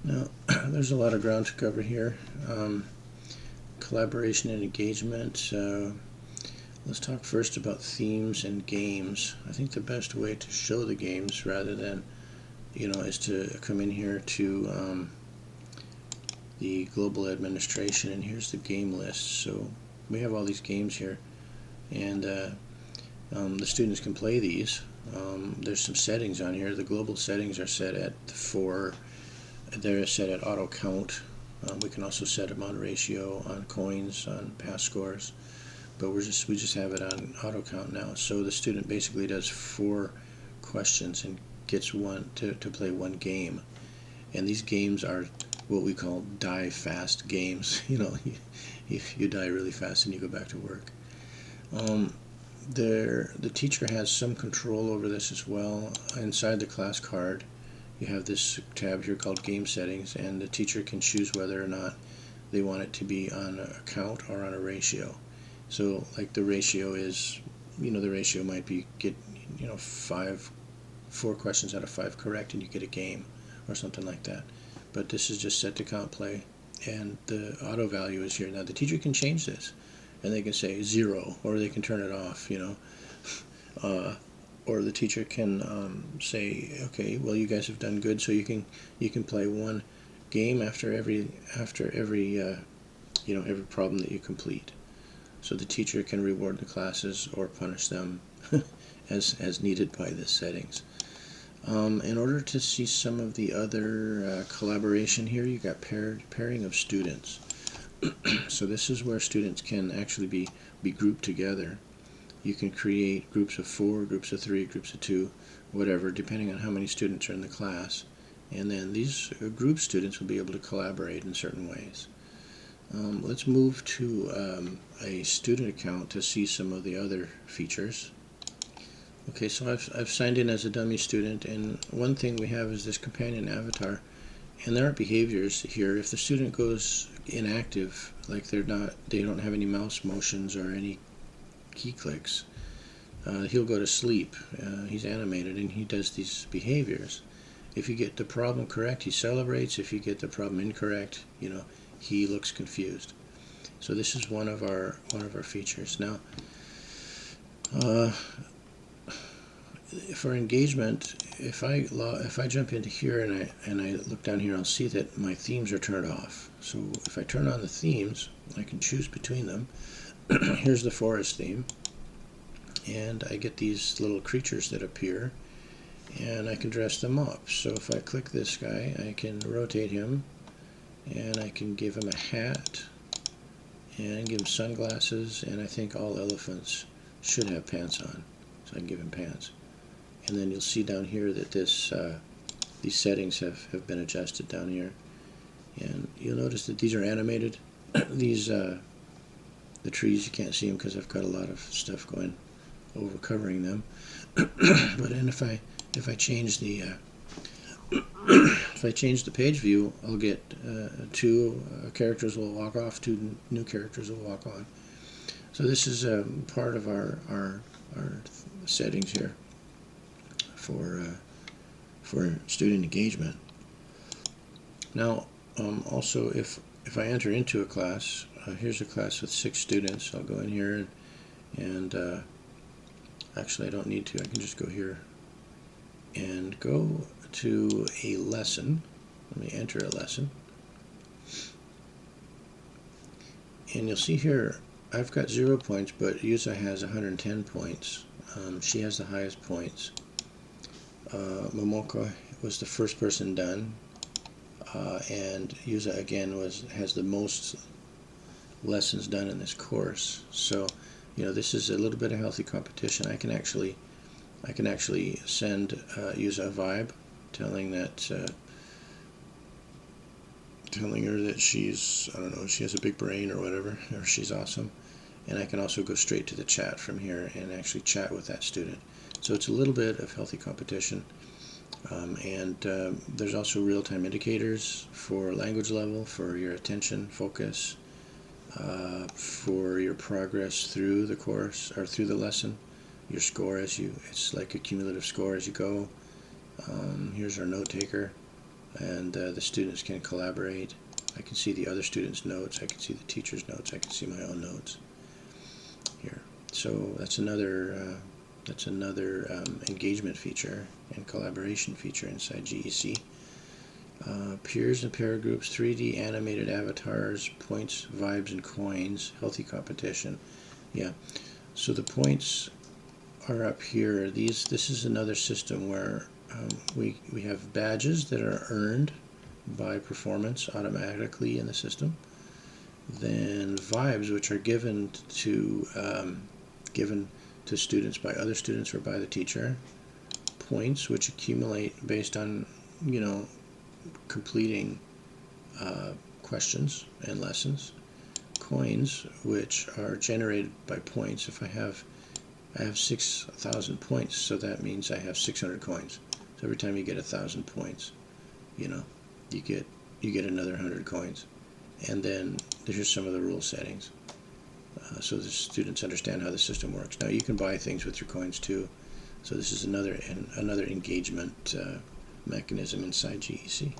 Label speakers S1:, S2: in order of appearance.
S1: Now, there's a lot of ground to cover here. Collaboration and engagement. Let's talk first about themes and games. I think the best way to show the games rather than, is to come in here to the global administration, and here's the game list. So we have all these games here, and the students can play these. There's some settings on here. The global settings are set at 4. They're set at auto count. We can also set them on ratio, on coins, on pass scores, but we just have it on auto count now. So the student basically does 4 questions and gets to play one game. And these games are what we call die fast games. You die really fast and you go back to work. The teacher has some control over this as well. Inside the class card, you have this tab here called Game Settings, and the teacher can choose whether or not they want it to be on a count or on a ratio. So, like the ratio is, the ratio might be get, 4 questions out of 5 correct, and you get a game, or something like that. But this is just set to count play, and the auto value is here. Now the teacher can change this, and they can say 0, or they can turn it off, or the teacher can say, okay, well, you guys have done good, so you can play one game after every every problem that you complete. So the teacher can reward the classes or punish them as needed by the settings. In order to see some of the other collaboration here, you got pairing of students. So this is where students can actually be grouped together. You can create groups of 4, groups of 3, groups of 2, whatever, depending on how many students are in the class. And then these group students will be able to collaborate in certain ways. Let's move to a student account to see some of the other features. Okay, so I've signed in as a dummy student, and one thing we have is this companion avatar, and there are behaviors here. If the student goes inactive, like they don't have any mouse motions or any key clicks, he'll go to sleep. He's animated and he does these behaviors. If you get the problem correct, he celebrates. If you get the problem incorrect, he looks confused. So this is one of our features. Now, for engagement, if I jump into here and I look down here, I'll see that my themes are turned off. So if I turn on the themes, I can choose between them. Here's the forest theme, and I get these little creatures that appear, and I can dress them up. So if I click this guy, I can rotate him, and I can give him a hat, and give him sunglasses, and I think all elephants should have pants on, so I can give him pants. And then you'll see down here that these settings have been adjusted down here, and you'll notice that these are animated. These the trees, you can't see them because I've got a lot of stuff going over covering them. But then if I change the if I change the page view, I'll get 2 characters will walk off, 2 new characters will walk on. So this is part of our settings here for student engagement. Now, also if I enter into a class, here's a class with 6 students. I'll go in here and actually I don't need to. I can just go here and go to a lesson. Let me enter a lesson. And you'll see here I've got 0 points, but Yusa has 110 points. She has the highest points. Momoko was the first person done, and Yusa again has the most lessons done in this course. So this is a little bit of healthy competition. I can actually send Yusa a vibe telling her that she's, I don't know, she has a big brain or whatever, or she's awesome. And I can also go straight to the chat from here and actually chat with that student. So it's a little bit of healthy competition. There's also real-time indicators for language level, for your attention, focus, for your progress through the course or through the lesson, your score it's like a cumulative score as you go. Here's our note taker. and the students can collaborate. I can see the other students' notes, I can see the teacher's notes, I can see my own notes here. So that's another engagement feature and collaboration feature inside GEC. Peers and pair groups, 3D animated avatars, points, vibes, and coins, healthy competition. Yeah, so the points are up here. This is another system where we have badges that are earned by performance automatically in the system. Then vibes, which are given to students by other students or by the teacher. Points, which accumulate based on completing questions and lessons. Coins, which are generated by points. If I have 6,000 points, so that means I have 600 coins. So every time you get 1,000 points, you get another 100 coins. And then there's just some of the rule settings, so the students understand how the system works. Now you can buy things with your coins too. So this is another engagement mechanism inside GEC.